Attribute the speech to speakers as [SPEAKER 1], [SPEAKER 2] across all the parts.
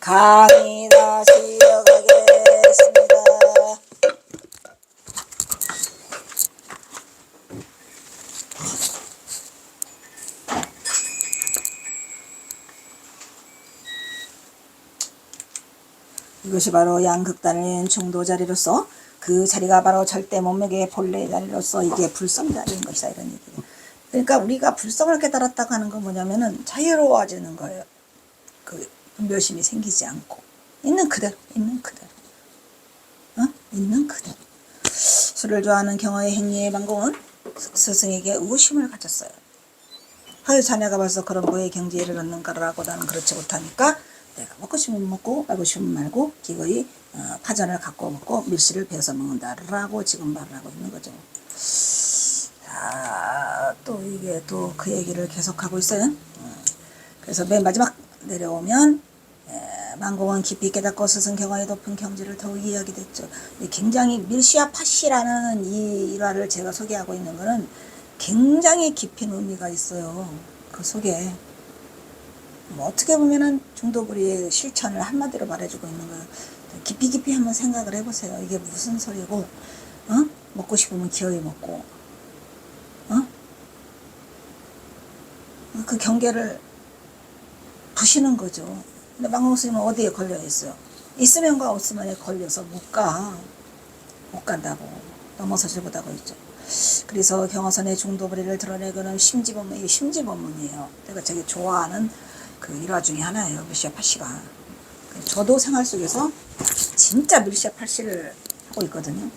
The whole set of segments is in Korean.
[SPEAKER 1] 강의 다시 이어가겠습니다. 이것이 바로 양극단의 중도 자리로서 그 자리가 바로 절대 몸매의 본래 자리로서 이게 불성 자리인 것이다, 이런 얘기예요. 그러니까 우리가 불성을 깨달았다고 하는 건 뭐냐면은 자유로워지는 거예요. 그 분별심이 생기지 않고 있는 그대로, 있는 그대로, 있는 그대로. 술을 좋아하는 경어의 행위의 방공은 스승에게 의구심을 가졌어요. 하여 자네가 벌써 그런 뭐의 경지에 이르렀는가라고. 나는 그렇지 못하니까 내가 먹고 싶으면 먹고 말고 싶으면 말고 기꺼이 파전을 갖고 먹고 밀실을 베어서 먹는다라고 지금 말을 하고 있는 거죠. 자, 또 이게 또 그 얘기를 계속하고 있어요. 그래서 맨 마지막 내려오면 만공은 깊이 깨닫고 스승 경화의 높은 경지를 더욱 이해하게 됐죠. 굉장히 밀시와 파시라는 이 일화를 제가 소개하고 있는 거는 굉장히 깊은 의미가 있어요. 그 속에 뭐 어떻게 보면은 중도부리의 실천을 한마디로 말해주고 있는 거예요. 깊이 한번 생각을 해보세요. 이게 무슨 소리고, 먹고 싶으면 기어이 먹고, 그 경계를 부시는 거죠. 근데 만공 스님은 어디에 걸려 있어요? 있으면과 없으면에 걸려서 못 간다고 넘어서지 못하고 있죠. 그래서 경어선의 중도부리를 드러내고는 심지법문, 이게 심지법문이에요. 내가 되게 좋아하는 그 일화 중에 하나예요. 밀시와 파시가. 저도 생활 속에서 진짜 밀시와 파시를 하고 있거든요.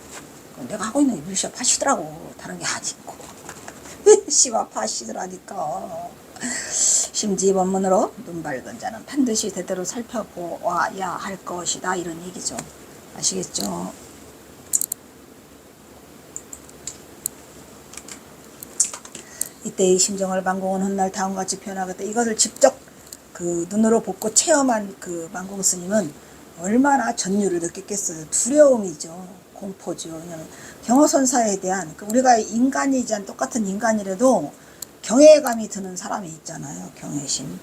[SPEAKER 1] 내가 하고 있는 게 밀시와 파시더라고. 다른 게 아니고. 밀시와 파시더라니까. 심지법문으로 눈 밝은 자는 반드시 제대로 살펴보아야 할 것이다, 이런 얘기죠. 아시겠죠? 이때의 심정을 만공은 훗날 다음같이 표현하겠다. 이것을 직접 그 눈으로 보고 체험한 그 만공 스님은 얼마나 전율을 느꼈겠어요. 두려움이죠. 공포죠. 왜냐하면 경어선사에 대한, 우리가 인간이지 똑같은 인간이라도 경외감이 드는 사람이 있잖아요. 경외심.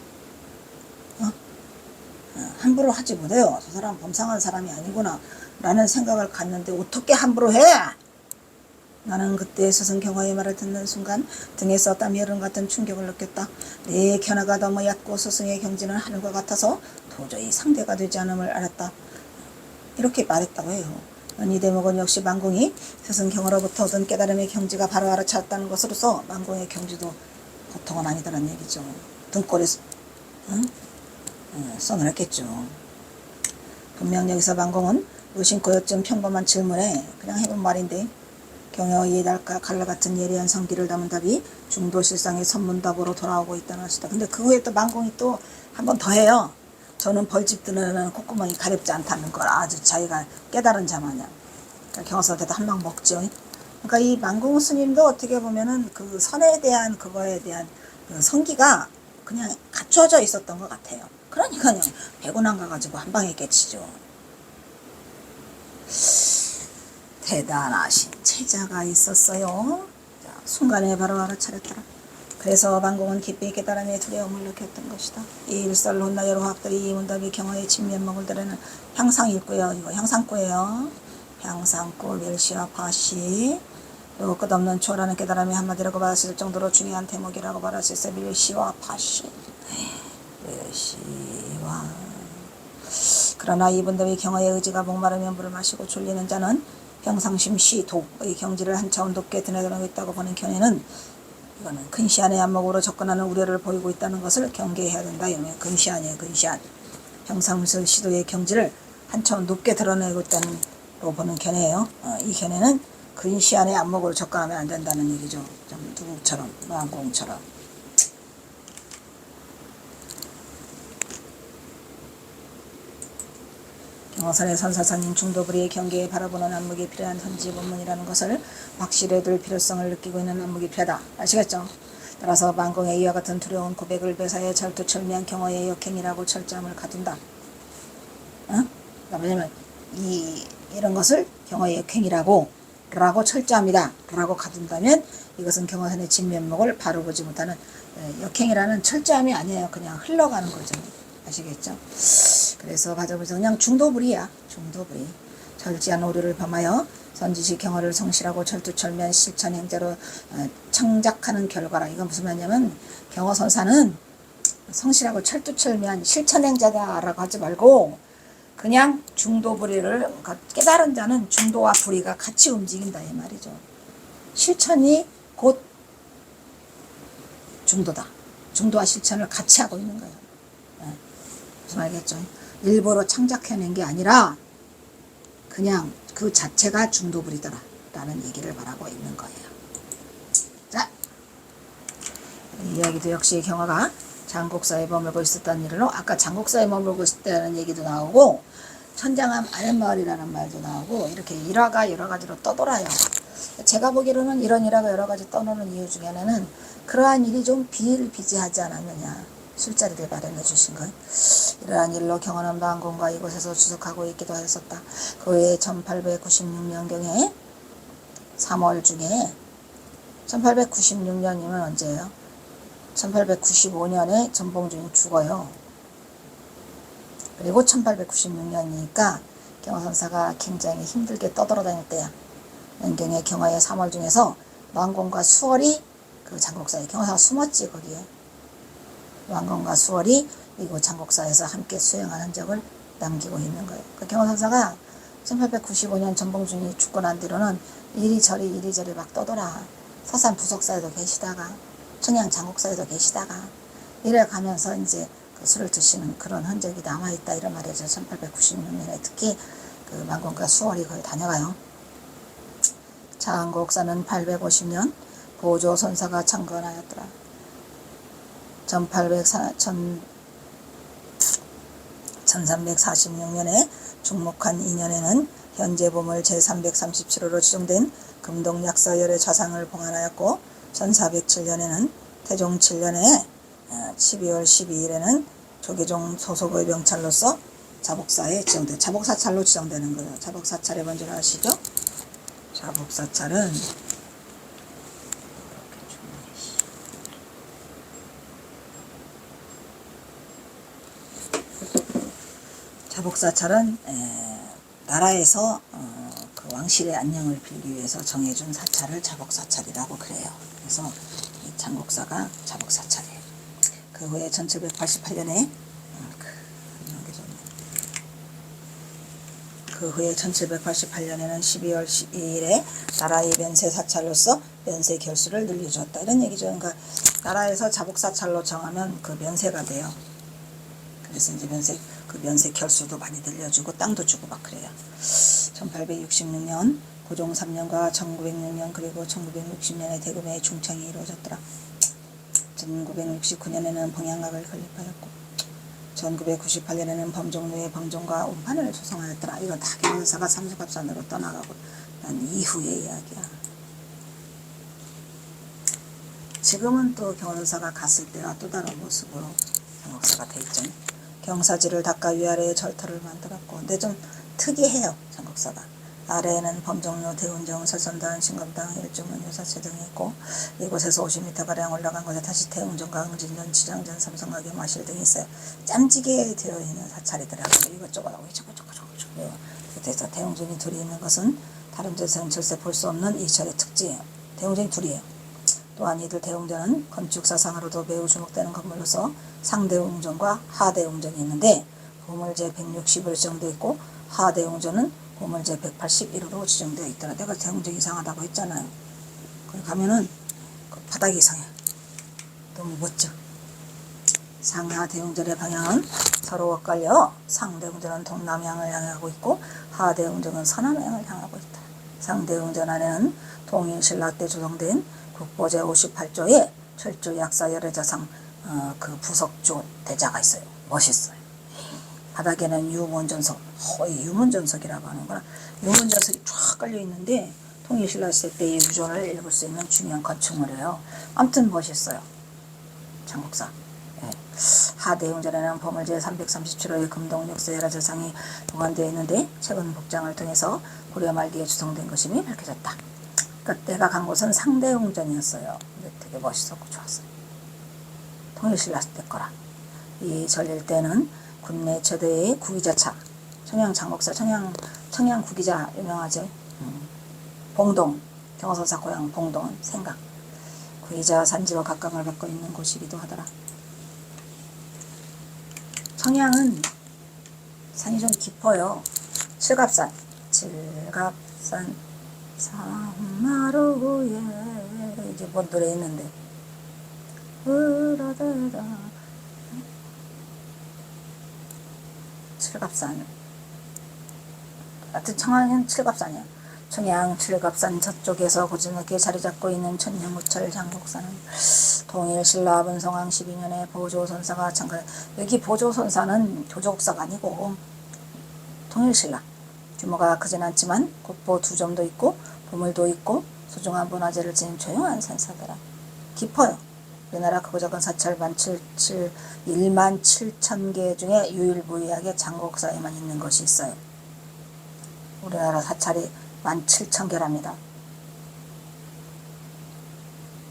[SPEAKER 1] 함부로 하지 못해요. 저 사람 범상한 사람이 아니구나 라는 생각을 갖는데 어떻게 함부로 해? 나는 그때 스승 경화의 말을 듣는 순간 등에서 땀이 흐르는 같은 충격을 느꼈다. 내 견해가 너무 얕고 스승의 경지는 하늘과 같아서 도저히 상대가 되지 않음을 알았다. 이렇게 말했다고 해요. 이 대목은 역시 만공이 스승 경화로부터 얻은 깨달음의 경지가 바로 알아차렸다는 것으로서 만공의 경지도 보통은 아니다라는 얘기죠. 등골에 선을 했겠죠. 분명 여기서 만공은 의심코 요즘 평범한 질문에 그냥 해본 말인데 경여의 달과 칼날 같은 예리한 성기를 담은 답이 중도실상의 선문답으로 돌아오고 있다는 것이다. 근데 그 후에 또 만공이 또 한 번 더 해요. 저는 벌집 드는 콧구멍이 가렵지 않다는 걸 아주 자기가 깨달은 자마냥. 그러니까 경어선한테도 한 방 먹죠. 그러니까 이 만공 스님도 어떻게 보면은 그 선에 대한 그거에 대한 그 성기가 그냥 갖춰져 있었던 것 같아요. 그러니까요. 배고난 가가지고 한 방에 깨치죠. 대단하신 체자가 있었어요. 자, 순간에 바로 알아차렸더라. 그래서 만공은 깊이 깨달음의 두려움을 느꼈던 것이다. 이 일설로 혼나 여러 학들이 이 문답이 경어의 진면목을 드러내는 향상일구요. 이거 향상구예요. 향상구, 밀시와 파시. 또 끝없는 초라는 깨달음이 한마디라고 말할 수 있을 정도로 중요한 대목이라고 말할 수 있어요. 밀시와 파시. 밀시와. 그러나 이 문답이 경어의 의지가 목마르면 물을 마시고 졸리는 자는 평상심 시도의 경지를 한 차원 높게 드러내고 있다고 보는 견해는 이거는 근시안의 안목으로 접근하는 우려를 보이고 있다는 것을 경계해야 된다. 이러면 근시안이에요. 근시안. 평상심 시도의 경지를 한 차원 높게 드러내고 있다는 로 보는 견해예요. 이 견해는 근시안의 안목으로 접근하면 안 된다는 얘기죠. 좀 누구처럼, 만공처럼. 경어선의 선사선인 중도부리의 경계에 바라보는 안목이 필요한 선지법문이라는 것을 확실히 둘 필요성을 느끼고 있는 안목이 필요하다. 아시겠죠? 따라서 만공의 이와 같은 두려운 고백을 배사해 절투철미한 경어의 역행이라고 철저함을 가둔다. 왜냐면 이런 것을 경어의 역행이라고 철저합니다 라고 가둔다면 이것은 경어선의 진면목을 바로 보지 못하는 역행이라는 철저함이 아니에요. 그냥 흘러가는 거죠. 아시겠죠? 그래서 가자면서 그냥 중도불이야. 중도불이. 절제한 오류를 범하여 선지식 경어를 성실하고 철두철미한 실천행자로 창작하는 결과라. 이건 무슨 말이냐면 경어선사는 성실하고 철두철미한 실천행자다라고 하지 말고 그냥 중도불이를 깨달은 자는 중도와 불이가 같이 움직인다 이 말이죠. 실천이 곧 중도다. 중도와 실천을 같이 하고 있는 거예요. 무슨 말이겠죠? 일부러 창작해낸 게 아니라 그냥 그 자체가 중도불이더라 라는 얘기를 말하고 있는 거예요. 자, 이 이야기도 역시 경어가 장곡사에 머물고 있었다는 일로 아까 장곡사에 머물고 있었다는 얘기도 나오고 천장암 아랫마을이라는 말도 나오고 이렇게 일화가 여러 가지로 떠돌아요. 제가 보기로는 이런 일화가 여러 가지 떠도는 이유 중에 하나는 그러한 일이 좀 비일비재하지 않았느냐. 술자리를 마련해 주신 것. 이러한 일로 경원은 만군과 이곳에서 주석하고 있기도 하였었다. 그 외에 1896년경에 3월 중에 1896년이면 언제예요? 1895년에 전봉준이 죽어요. 그리고 1896년이니까 경화선사가 굉장히 힘들게 떠돌아다닐 때야. 연경의 경화의 3월 중에서 왕건과 수월이 그 장곡사에 경화사가 숨었지 거기에. 왕건과 수월이 이곳 장곡사에서 함께 수행한 흔적을 남기고 있는 거예요. 그 경화선사가 1895년 전봉준이 죽고 난 뒤로는 이리저리 막 떠돌아. 서산 부석사에도 계시다가 청양 장곡사에도 계시다가 이래 가면서 이제 그 술을 드시는 그런 흔적이 남아있다 이런 말이죠. 1896년에 특히 그 만건과 수월이 거기 다녀가요. 장곡사는 850년 보조 선사가 창건하였더라. 1346년에 중목한 2년에는 현재 보물 제337호로 지정된 금동약사열의 좌상을 봉안하였고 1407년에는 태종 7년에 12월 12일에는 조계종 소속의 명찰로서 자복사에 지정돼 자복사찰로 지정되는 거예요. 자복사찰의 뭔지 아시죠? 자복사찰은 나라에서 그 왕실의 안녕을 빌기 위해서 정해준 사찰을 자복사찰이라고 그래요. 그래서 이 장곡사가 자복사찰이에요. 그 후에 1788년에 그 후에 1788년에는 12월 12일에 나라의 면세사찰로서 면세 결수를 늘려주었다. 이런 얘기죠. 그러니까 나라에서 자복사찰로 정하면 그 면세가 돼요. 그래서 이제 면세 결수도 많이 늘려주고 땅도 주고 막 그래요. 1866년 고종 3년과 1906년 그리고 1960년에 대금의 중창이 이루어졌더라. 1969년에는 봉양각을 건립하였고 1998년에는 범종루의 범종과 운판을 조성하였더라. 이건 다 경원사가 삼수갑산으로 떠나가고 난 이후의 이야기야. 지금은 또 경원사가 갔을 때와 또 다른 모습으로 장곡사가 돼 있죠. 경사지를 닦아 위아래에 절터를 만들었고 근데 좀 특이해요. 장곡사가. 아래에는 범종로, 대운정, 설선단, 신검당, 일주문, 유사체 등이 있고 이곳에서 50m가량 올라간 곳에 다시 대운정과 응진전, 지장전, 삼성각의 마실 등이 있어요. 짬지게 되어 있는 사찰이더라고요. 이것저것 하고 저것저것 그래서 대웅전이 둘이 있는 것은 다른 데서는 절대 볼 수 없는 이 절의 특징이에요. 대웅전이 둘이에요. 또한 이들 대웅전은 건축사상으로도 매우 주목되는 건물로서 상대웅전과 하대웅전이 있는데 보물제 160으로 지정되어 있고 하대웅전은 보물제 181호로 지정되어 있더라. 내가 대웅전 이상하다고 했잖아요. 거기 가면은 그 바닥이 이상해. 너무 멋져. 상하 대웅전의 방향은 서로 엇갈려 상대웅전은 동남향을 향하고 있고 하대웅전은 서남향을 향하고 있다. 상대웅전 안에는 통일신라 때 조성된 국보제 58조에 철조 약사 열애자상 그 부석조 대자가 있어요. 멋있어요. 바닥에는 유문전석, 거의 유문전석이라고 하는구나. 유문전석이 쫙 깔려 있는데 통일신라 시대 때의 유전을 읽을 수 있는 중요한 건축물이에요. 아무튼 멋있어요. 장곡사. 예. 하대웅전에는 보물제 337호의 금동역사 열애자상이 보관되어 있는데 최근 복장을 통해서 고려 말기에 주성된 것임이 밝혀졌다. 그러니까 내가 간 곳은 상대웅전이었어요. 근데 되게 멋있었고 좋았어요. 통일신라 때 거라. 이 절일 때는 국내 최대의 구기자차, 청양장곡사, 청양 구기자 유명하죠. 봉동, 경허선사 고향 봉동은 생강, 구기자 산지와 각광을 받고 있는 곳이기도 하더라. 청양은 산이 좀 깊어요. 칠갑산 산마루에 이제 뭔 노래 있는데 칠갑산, 하여튼 청양은 칠갑산이야. 청양 칠갑산 저쪽에서 고즈넉게 자리 잡고 있는 천년무철 장곡사는 동일 신라 문성왕 12년에 보조선사가 창간. 여기 보조선사는 교조국사가 아니고 동일신라. 규모가 크진 않지만 국보 2점도 있고 보물도 있고 소중한 문화재를 지닌 조용한 선사더라. 깊어요. 우리나라 크고 작은 사찰 1만 7천 개 중에 유일무이하게 장곡사에만 있는 것이 있어요. 우리나라 사찰이 17,000개랍니다.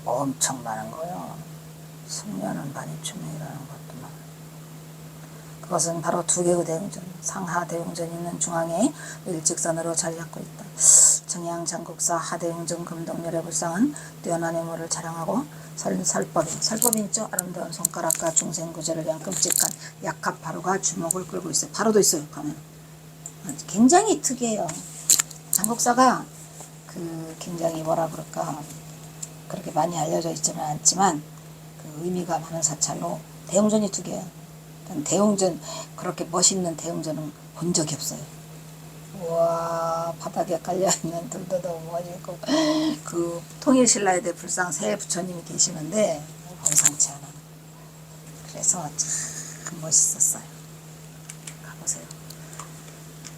[SPEAKER 1] 엄청 많은 거요. 숙면은 반입춘명이라는 것도 많아요. 그것은 바로 2개의 대웅전, 상하 대웅전이 있는 중앙에 일직선으로 자리 잡고 있다. 청양 장곡사 하대웅전 금동열의 불상은 뛰어난 외모를 자랑하고 설법인 있죠. 아름다운 손가락과 중생구제를 위한 끔찍한 약합 바로가 주목을 끌고 있어요. 바로도 있어요. 가면 굉장히 특이해요. 장곡사가 굉장히 뭐라 그럴까, 그렇게 많이 알려져 있지는 않지만 의미가 많은 사찰로 대웅전이 2개예요. 대웅전, 그렇게 멋있는 대웅전은 본 적이 없어요. 우와, 바닥에 깔려있는 들도 너무 멋있고, 통일신라에 대해 불상 새 부처님이 계시는데 범상치 않아. 그래서 참 멋있었어요. 가보세요.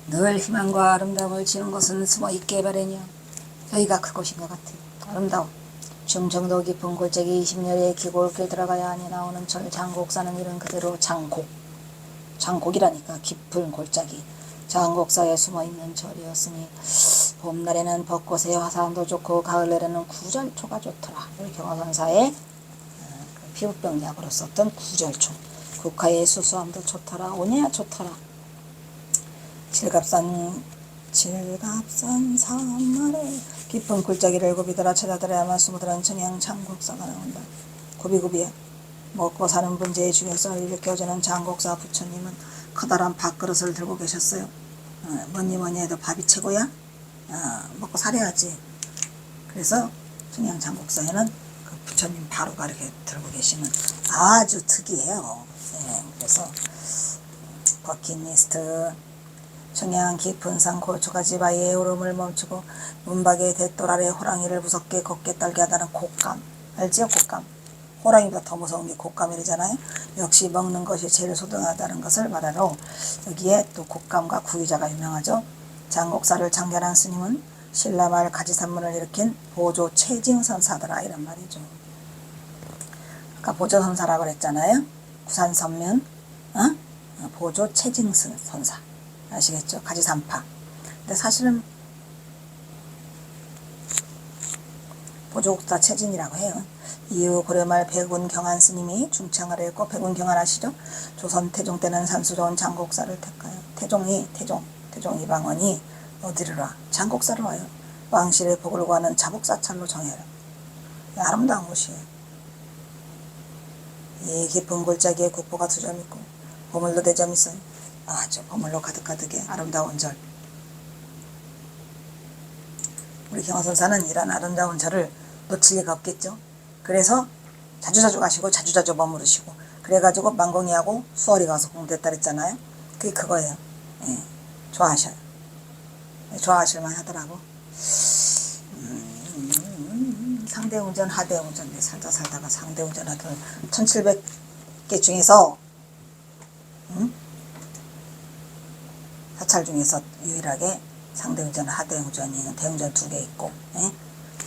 [SPEAKER 1] 늘 희망과 아름다움을 지는 것은 숨어있게 바라니요. 여기가 그곳인 것 같아요. 아름다움. 중정도 깊은 골짜기 20년의 기골길 들어가야 하니 나오는 절 장곡사는 이름 그대로 장곡이라니까 깊은 골짜기. 장곡사에 숨어있는 절이었으니 봄날에는 벚꽃의 화산도 좋고 가을날에는 구절초가 좋더라. 우리 경허선사의 피부병약으로 썼던 구절초. 국화의 수수함도 좋더라. 오냐 좋더라. 칠갑산 산마래 깊은 골짜기를 고비들어 찾아들어야만 숨어들은 청양 장곡사가 나온다. 고비고비야. 먹고 사는 문제에 중에서 일으켜주는 장곡사 부처님은 커다란 밥그릇을 들고 계셨어요. 뭐니 해도 밥이 최고야. 먹고 살아야지. 그래서 청양 장곡사에는 그 부처님 바로가 이렇게 들고 계시는 아주 특이해요. 그래서 버킷리스트. 청양 깊은 산 골초가지 바위에 오름을 멈추고 문밖의 대돌 아래 호랑이를 무섭게 걷게 떨게 하다는 곶감. 알지요? 곶감. 호랑이보다 더 무서운 게 곶감이잖아요. 역시 먹는 것이 제일 소중하다는 것을 말하러 여기에 또 곶감과 구기자가 유명하죠. 장곡사를 창견한 스님은 신라말 가지산문을 일으킨 보조 최징선사더라 이런 말이죠. 아까 보조선사라고 그랬잖아요. 구산선면 보조 최징선사. 아시겠죠? 가지산파. 근데 사실은 보조국사 최진이라고 해요. 이후 고려말 백운 경한 스님이 중창을 했고, 백운 경한 아시죠? 조선 태종 때는 산수 좋은 장곡사를 택하여 태종 이방원이 어디를 와? 장곡사를 와요. 왕실의 복을 구하는 자복사찰로 정해요. 아름다운 곳이에요. 이 깊은 골짜기에 국보가 2점 있고 보물도 4점 있어요. 아주 보물로 가득가득해 아름다운 절. 우리 경허선사는 이런 아름다운 절을 놓칠 리가 없겠죠. 그래서 자주자주 가시고 자주자주 머무르시고 그래가지고 망공이하고 수월이 가서 공부했다 그랬잖아요. 그게 그거예요. 좋아하셔요. 좋아하실만 하더라고. 상대운전 하대운전 살다가 상대운전 하던 1700개 중에서 사찰 중에서 유일하게 상대운전 하대운전이 대운전 2개 있고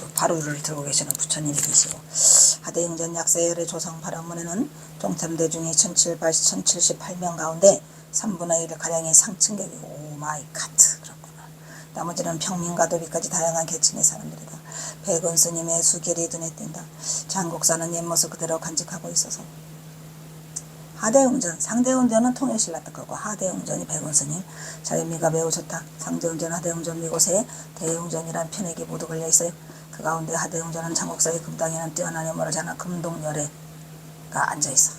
[SPEAKER 1] 또 바루를 들고 계시는 부처님이 계시고 하대운전 약세열의 조성 발언문에는 종참대 중에 1078명 가운데 3분의 1 가량이 상층객이고 오마이카트 그렇구나. 나머지는 평민과 도비까지 다양한 계층의 사람들이다. 백운 스님의 수결이 눈에 띈다. 장곡사는 옛모습 그대로 간직하고 있어서 하대웅전, 상대웅전은 통일신라 거고 하대웅전이 백운스님 자연미가 매우 좋다. 상대웅전, 하대웅전 이곳에 대웅전이란 편액이 모두 걸려 있어요. 그 가운데 하대웅전은 장국사의 금당에는 뛰어난 유머를 자는 금동열애가 앉아 있어.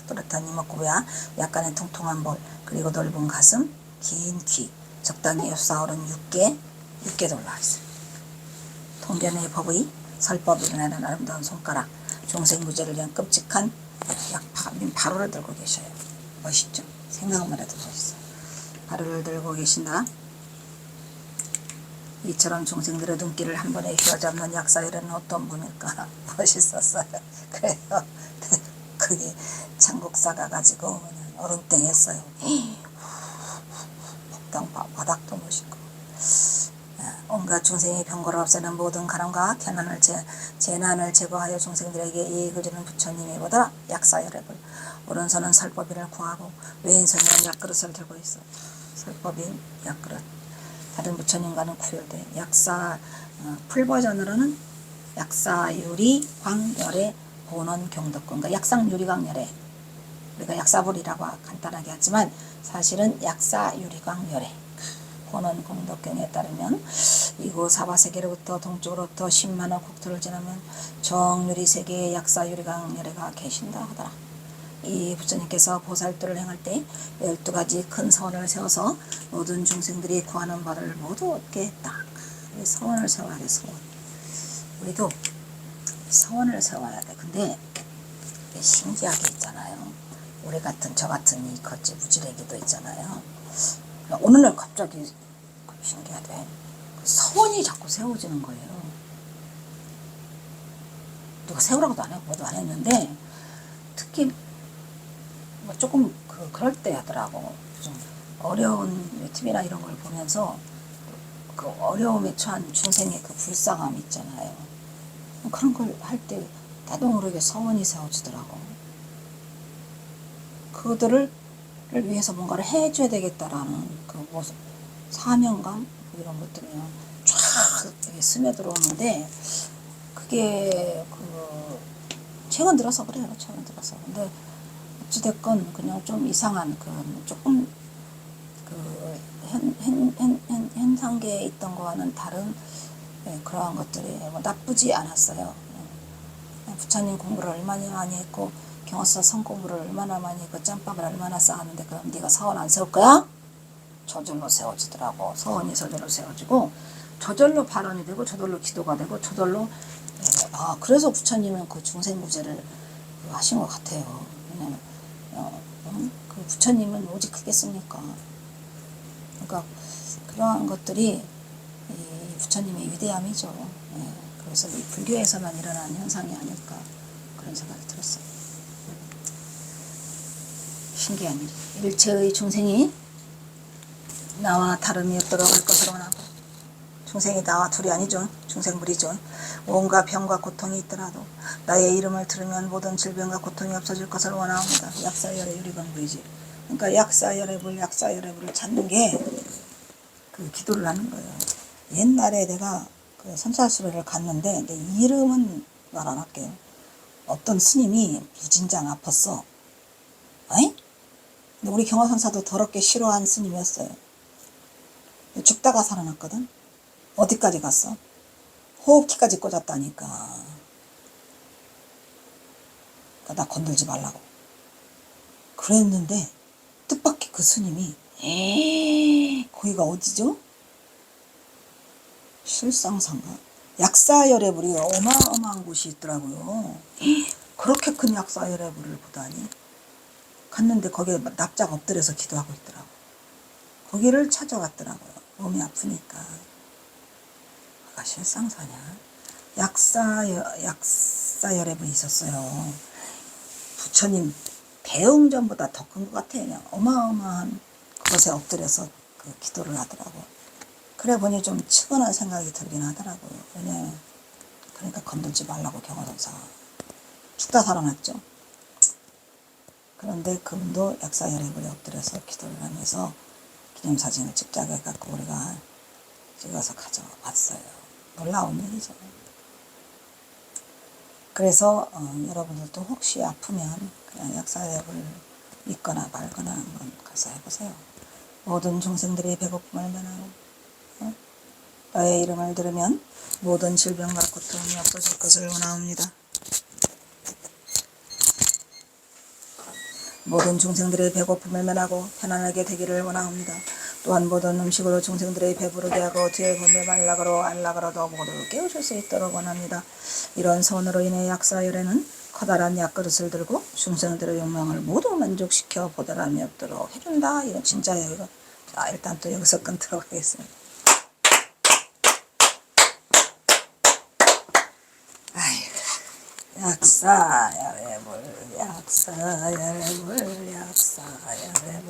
[SPEAKER 1] 또렷한 이목구비와 약간의 통통한 볼, 그리고 넓은 가슴, 긴 귀, 적당히 엽사오른 육개도 올라와 있어요. 통견의 법의 설법이 일어나는 아름다운 손가락, 중생무죄를 위한 끔찍한 바로를 들고 계셔요. 멋있죠? 생각만 해도 멋있어. 바로를 들고 계신다. 이처럼 중생들의 눈길을 한 번에 휘어잡는 약사열은 어떤 분일까? 멋있었어요. 그래요. 그게 창국사가 가지고 얼음땡 했어요. 복당 바닥도 멋있고. 온갖 중생의 병고를 없애는 모든 가람과 재난을 제거하여 중생들에게 이익을 주는 부처님이 보다 약사열애를, 오른손은 설법인을 구하고 왼손은 약그릇을 들고 있어. 설법인 약그릇. 다른 부처님과는 구별돼. 풀 버전으로는 약사유리 광열애 본원 경덕권, 그러니까 약상유리광열애. 우리가 약사불이라고 간단하게 하지만 사실은 약사유리광열애. 본원 공덕경에 따르면 이곳 사바세계로부터 동쪽으로부터 10만원 국토를 지나면 정유리 세계의 약사유리광열애가 계신다 하더라. 이 부처님께서 보살도를 행할 때 12가지 큰 서원을 세워서 모든 중생들이 구하는 바를 모두 얻게 했다. 서원을 세워야 돼. 서원. 우리도 서원을 세워야 돼. 근데 신기하게 있잖아요. 우리 같은 저 같은 이 겉지 무지레기도 있잖아요. 어느 날 갑자기 신기하대. 서원이 자꾸 세워지는 거예요. 누가 세우라고도 안 했고 뭐도 안 했는데 특히 뭐 조금 그럴 때 하더라고. 좀 어려운 TV나 이런 걸 보면서 그 어려움에 처한 중생의 그 불쌍함 있잖아요. 그런 걸 할 때 나도 모르게 서원이 세워지더라고. 그들을 위해서 뭔가를 해줘야 되겠다라는 그 뭐 사명감 이런 것들이 쫙 스며들어오는데 그게 최근 들어서 그래요. 최근 들어서. 근데 어찌됐건 그냥 좀 이상한 조금 현 상계에 있던 거와는 다른 그러한 것들이 뭐 나쁘지 않았어요. 부처님 공부를 얼마나 많이 했고 경화사 성 공부를 얼마나 많이 했고 짬밥을 얼마나 쌓았는데 그럼 네가 서원 안 세울 거야? 저절로 세워지더라고. 서원이 저절로 세워지고 저절로 발언이 되고 저절로 기도가 되고 저절로 그래서 부처님은 그 중생무죄를 하신 것 같아요. 왜냐면 그 부처님은 오직 그겠습니까? 그러니까 그러한 것들이 이 부처님의 위대함이죠. 그래서 이 불교에서만 일어나는 현상이 아닐까 그런 생각이 들었어요. 신기한 일이. 일체의 중생이 나와 다름이 없도록 할 것을 원하고, 중생이 나와 둘이 아니죠. 중생물이죠. 온갖 병과 고통이 있더라도 나의 이름을 들으면 모든 질병과 고통이 없어질 것을 원하옵니다. 약사열애 유리광불이지. 그러니까 약사열애불을 찾는 게 그 기도를 하는 거예요. 옛날에 내가 그 선찰수련을 갔는데 내 이름은 말 안 할게요. 어떤 스님이 무진장 아팠어. 아이? 근데 우리 경화선사도 더럽게 싫어한 스님이었어요. 죽다가 살아났거든. 어디까지 갔어? 호흡기까지 꽂았다니까. 그러니까 나 건들지 말라고. 그랬는데 뜻밖의 그 스님이 거기가 어디죠? 실상사인가? 약사열애불이 어마어마한 곳이 있더라고요. 그렇게 큰 약사열애불을 보다니. 갔는데 거기에 납작 엎드려서 기도하고 있더라고. 거기를 찾아갔더라고요. 몸이 아프니까. 그가 실상사냐? 약사열애불이 있었어요. 부처님 대웅전보다 더 큰 것 같아요. 그냥 어마어마한 그것에 엎드려서 그 기도를 하더라고요. 그래 보니 좀 측은한 생각이 들긴 하더라고요. 왜냐면 그러니까 건들지 말라고 경화선사가 죽다 살아났죠. 그런데 그분도 약사열애불에 엎드려서 기도를 하면서 기념사진을 찍자고 해갖고 우리가 찍어서 가져왔어요. 놀라운 일이죠. 그래서 여러분들도 혹시 아프면 그냥 약사열애불 있거나 말거나 한번 가서 해보세요. 모든 중생들이 배고픔을 면하고 너의 이름을 들으면 모든 질병과 고통이 없어질 것을 원하옵니다. 모든 중생들의 배고픔을 면하고 편안하게 되기를 원하옵니다. 또한 모든 음식으로 중생들의 배부르게 하고 뒤에 봄에 말락으로 안락으로도 모두 깨우칠 수 있도록 원합니다. 이런 소원으로 인해 약사열애는 커다란 약그릇을 들고 중생들의 욕망을 모두 만족시켜 보달함이 없도록 해준다. 이거 진짜예요. 이거. 자, 일단 또 여기서 끊도록 하겠습니다. 약사열애물 약사열애물 약사열애물